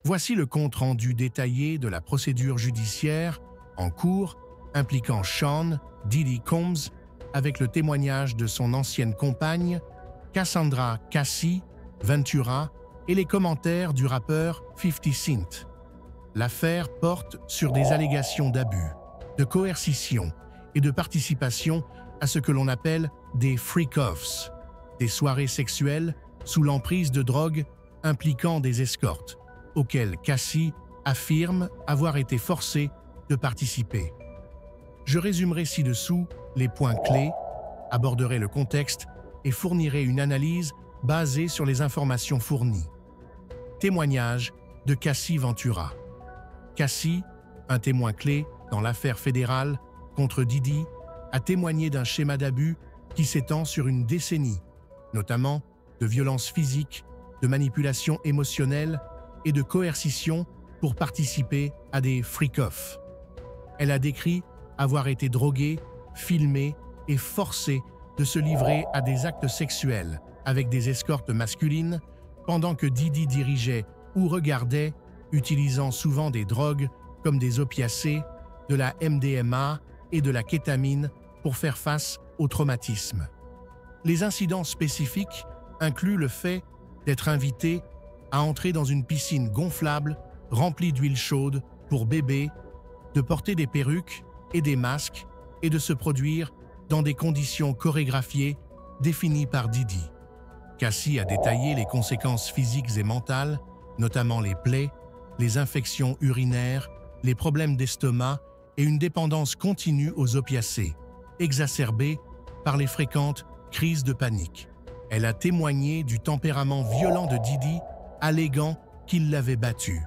Voici le compte-rendu détaillé de la procédure judiciaire en cours impliquant Sean Diddy Combs avec le témoignage de son ancienne compagne, Cassandra Cassie Ventura, et les commentaires du rappeur 50 Cent. L'affaire porte sur des allégations d'abus, de coercition et de participation à ce que l'on appelle des freak-offs, des soirées sexuelles sous l'emprise de drogue impliquant des escortes, auxquelles Cassie affirme avoir été forcée de participer. Je résumerai ci-dessous les points clés, aborderai le contexte et fournirai une analyse basée sur les informations fournies. Témoignage de Cassie Ventura. Cassie, un témoin clé dans l'affaire fédérale contre Diddy, a témoigné d'un schéma d'abus qui s'étend sur une décennie, notamment de violences physiques, de manipulation émotionnelle et de coercition pour participer à des freak-offs. Elle a décrit avoir été droguée, filmée et forcée de se livrer à des actes sexuels avec des escortes masculines pendant que Diddy dirigeait ou regardait, utilisant souvent des drogues comme des opiacés, de la MDMA et de la kétamine pour faire face au traumatisme. Les incidents spécifiques incluent le fait d'être invité à entrer dans une piscine gonflable remplie d'huile chaude pour bébés, de porter des perruques et des masques et de se produire dans des conditions chorégraphiées définies par Diddy. Cassie a détaillé les conséquences physiques et mentales, notamment les plaies, les infections urinaires, les problèmes d'estomac et une dépendance continue aux opiacés, exacerbée par les fréquentes crises de panique. Elle a témoigné du tempérament violent de Diddy, alléguant qu'il l'avait battue,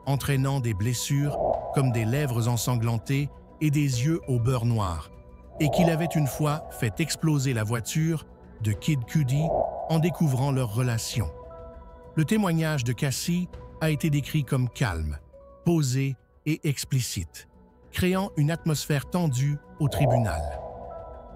entraînant des blessures comme des lèvres ensanglantées et des yeux au beurre noir, et qu'il avait une fois fait exploser la voiture de Kid Cudi en découvrant leur relation. Le témoignage de Cassie a été décrit comme calme, posé et explicite, créant une atmosphère tendue au tribunal.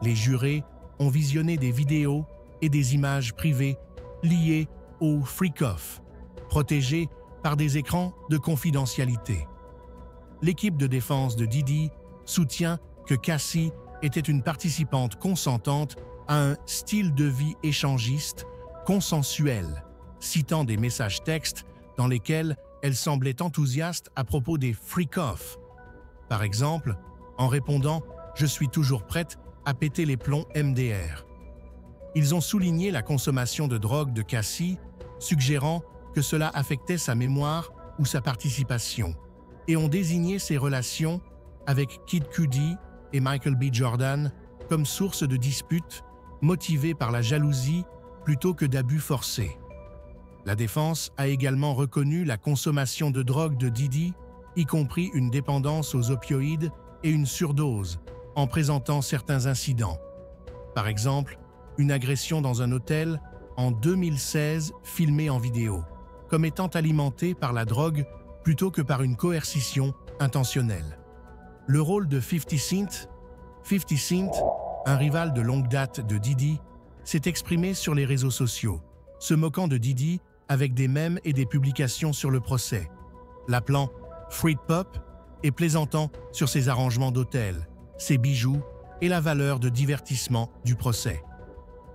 Les jurés ont visionné des vidéos et des images privées liées au freak-off, protégées par des écrans de confidentialité. L'équipe de défense de Diddy soutient que Cassie était une participante consentante à un style de vie échangiste, consensuel, citant des messages textes dans lesquels elle semblait enthousiaste à propos des freak-off. Par exemple, en répondant « Je suis toujours prête à péter les plombs MDR ». Ils ont souligné la consommation de drogue de Cassie, suggérant que cela affectait sa mémoire ou sa participation, et ont désigné ses relations avec Kid Cudi et Michael B. Jordan comme source de disputes motivées par la jalousie plutôt que d'abus forcés. La défense a également reconnu la consommation de drogue de Diddy, y compris une dépendance aux opioïdes et une surdose, en présentant certains incidents. Par exemple, une agression dans un hôtel en 2016 filmée en vidéo, comme étant alimentée par la drogue plutôt que par une coercition intentionnelle. Le rôle de 50 Cent, un rival de longue date de Diddy, s'est exprimé sur les réseaux sociaux, se moquant de Diddy avec des mèmes et des publications sur le procès, l'appelant « Freak Pop » et plaisantant sur ses arrangements d'hôtel, ses bijoux et la valeur de divertissement du procès.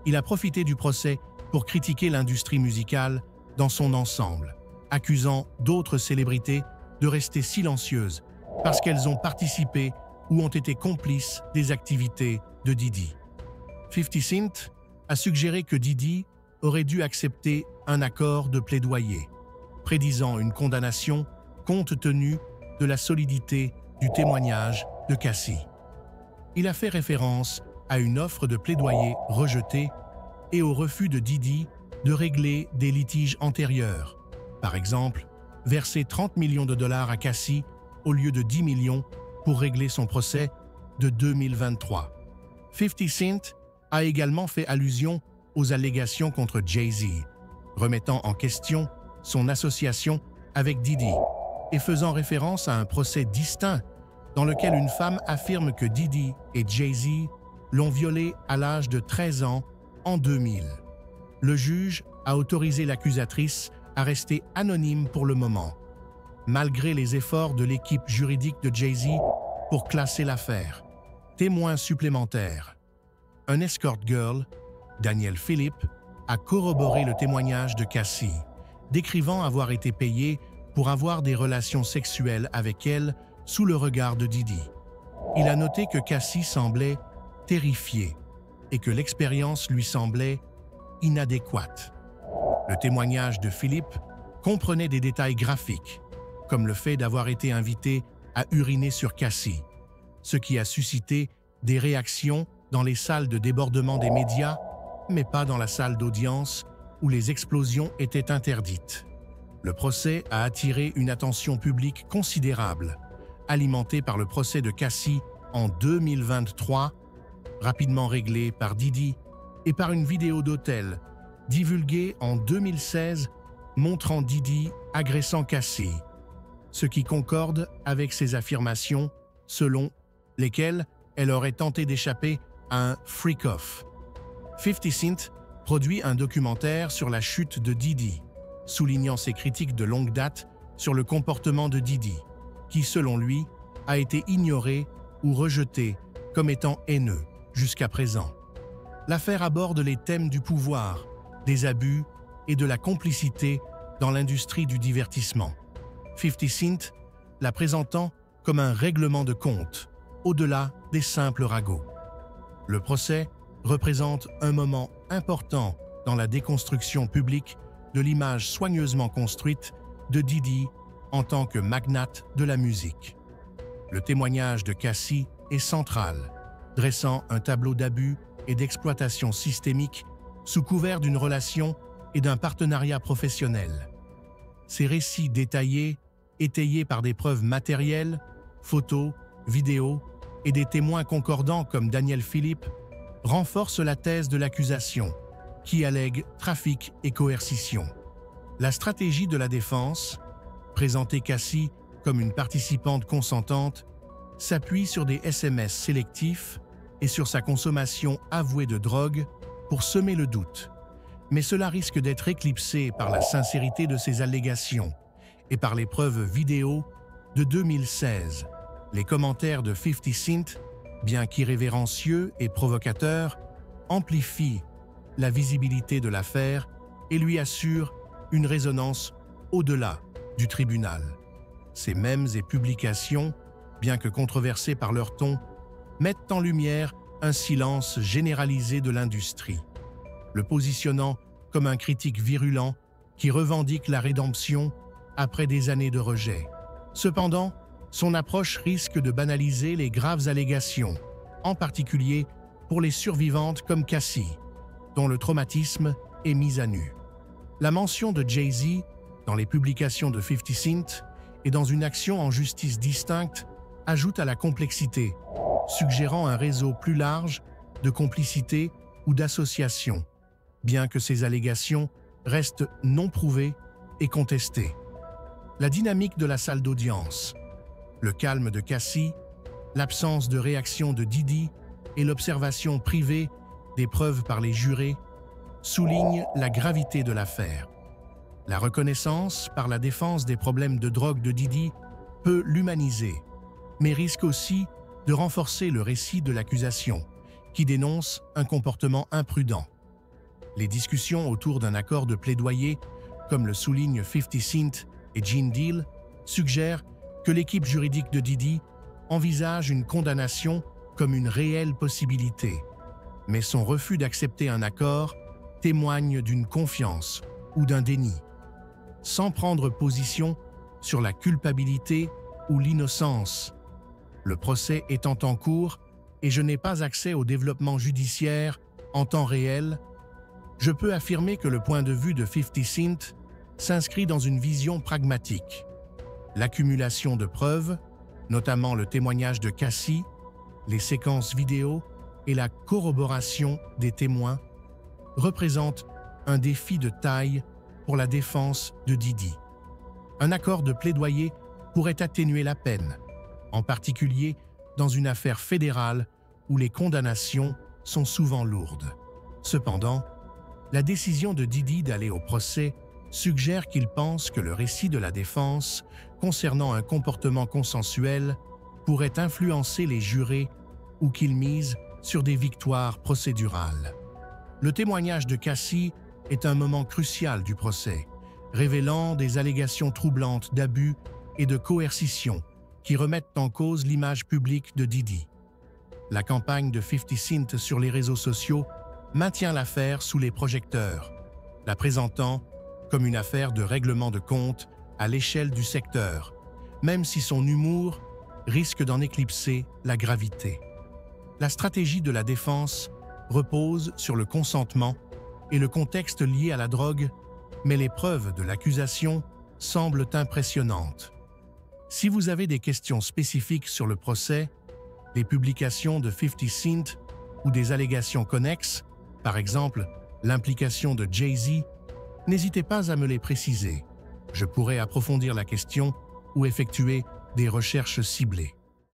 Il a profité du procès pour critiquer l'industrie musicale dans son ensemble, accusant d'autres célébrités de rester silencieuses parce qu'elles ont participé ou ont été complices des activités de Diddy. 50 Cent a suggéré que Diddy aurait dû accepter un accord de plaidoyer, prédisant une condamnation compte tenu de la solidité du témoignage de Cassie. Il a fait référence à une offre de plaidoyer rejetée et au refus de Diddy de régler des litiges antérieurs, par exemple, verser 30 millions de dollars à Cassie au lieu de 10 millions pour régler son procès de 2023. 50 Cent a également fait allusion aux allégations contre Jay-Z, remettant en question son association avec Diddy et faisant référence à un procès distinct dans lequel une femme affirme que Diddy et Jay-Z l'ont violée à l'âge de 13 ans en 2000. Le juge a autorisé l'accusatrice à rester anonyme pour le moment, malgré les efforts de l'équipe juridique de Jay-Z pour classer l'affaire. Témoin supplémentaire. Un escort girl, Daniel Phillip, a corroboré le témoignage de Cassie, décrivant avoir été payé pour avoir des relations sexuelles avec elle sous le regard de Diddy. Il a noté que Cassie semblait terrifiée et que l'expérience lui semblait inadéquate. Le témoignage de Phillip comprenait des détails graphiques, comme le fait d'avoir été invité à uriner sur Cassie, ce qui a suscité des réactions dans les salles de débordement des médias, mais pas dans la salle d'audience où les explosions étaient interdites. Le procès a attiré une attention publique considérable, alimentée par le procès de Cassie en 2023, rapidement réglé par Diddy, et par une vidéo d'hôtel divulguée en 2016 montrant Diddy agressant Cassie, ce qui concorde avec ses affirmations selon lesquelles elle aurait tenté d'échapper à un freak-off. 50 Cent produit un documentaire sur la chute de Diddy, soulignant ses critiques de longue date sur le comportement de Diddy, qui, selon lui, a été ignoré ou rejeté comme étant haineux jusqu'à présent. L'affaire aborde les thèmes du pouvoir, des abus et de la complicité dans l'industrie du divertissement. 50 Cent la présentant comme un règlement de compte, au-delà des simples ragots. Le procès représente un moment important dans la déconstruction publique de l'image soigneusement construite de Diddy en tant que magnate de la musique. Le témoignage de Cassie est central, dressant un tableau d'abus et d'exploitation systémique sous couvert d'une relation et d'un partenariat professionnel. Ces récits détaillés, étayés par des preuves matérielles, photos, vidéos et des témoins concordants comme Daniel Phillip, renforcent la thèse de l'accusation, qui allègue trafic et coercition. La stratégie de la défense, présenter Cassie comme une participante consentante, s'appuie sur des SMS sélectifs et sur sa consommation avouée de drogue pour semer le doute. Mais cela risque d'être éclipsé par la sincérité de ses allégations et par les preuves vidéo de 2016. Les commentaires de 50 Cent, bien qu'irrévérencieux et provocateurs, amplifient la visibilité de l'affaire et lui assurent une résonance au-delà du tribunal. Ces mèmes et publications, bien que controversées par leur ton, mettent en lumière un silence généralisé de l'industrie, le positionnant comme un critique virulent qui revendique la rédemption après des années de rejet. Cependant, son approche risque de banaliser les graves allégations, en particulier pour les survivantes comme Cassie, dont le traumatisme est mis à nu. La mention de Jay-Z dans les publications de 50 Cent et dans une action en justice distincte ajoute à la complexité, suggérant un réseau plus large de complicité ou d'association, bien que ces allégations restent non prouvées et contestées. La dynamique de la salle d'audience, le calme de Cassie, l'absence de réaction de Diddy et l'observation privée des preuves par les jurés soulignent la gravité de l'affaire. La reconnaissance par la défense des problèmes de drogue de Diddy peut l'humaniser, mais risque aussi de renforcer le récit de l'accusation, qui dénonce un comportement imprudent. Les discussions autour d'un accord de plaidoyer, comme le soulignent 50 Cent et Gene Deal, suggèrent que l'équipe juridique de Diddy envisage une condamnation comme une réelle possibilité, mais son refus d'accepter un accord témoigne d'une confiance ou d'un déni. Sans prendre position sur la culpabilité ou l'innocence, le procès étant en cours et je n'ai pas accès au développement judiciaire en temps réel, je peux affirmer que le point de vue de 50 Cent s'inscrit dans une vision pragmatique. L'accumulation de preuves, notamment le témoignage de Cassie, les séquences vidéo et la corroboration des témoins, représentent un défi de taille pour la défense de Diddy. Un accord de plaidoyer pourrait atténuer la peine, en particulier dans une affaire fédérale où les condamnations sont souvent lourdes. Cependant, la décision de Diddy d'aller au procès suggère qu'il pense que le récit de la défense concernant un comportement consensuel pourrait influencer les jurés ou qu'il mise sur des victoires procédurales. Le témoignage de Cassie est un moment crucial du procès, révélant des allégations troublantes d'abus et de coercition qui remettent en cause l'image publique de Diddy. La campagne de 50 Cent sur les réseaux sociaux maintient l'affaire sous les projecteurs, la présentant comme une affaire de règlement de compte à l'échelle du secteur, même si son humour risque d'en éclipser la gravité. La stratégie de la défense repose sur le consentement et le contexte lié à la drogue, mais les preuves de l'accusation semblent impressionnantes. Si vous avez des questions spécifiques sur le procès, les publications de 50 Cent ou des allégations connexes, par exemple l'implication de Jay-Z, n'hésitez pas à me les préciser. Je pourrai approfondir la question ou effectuer des recherches ciblées.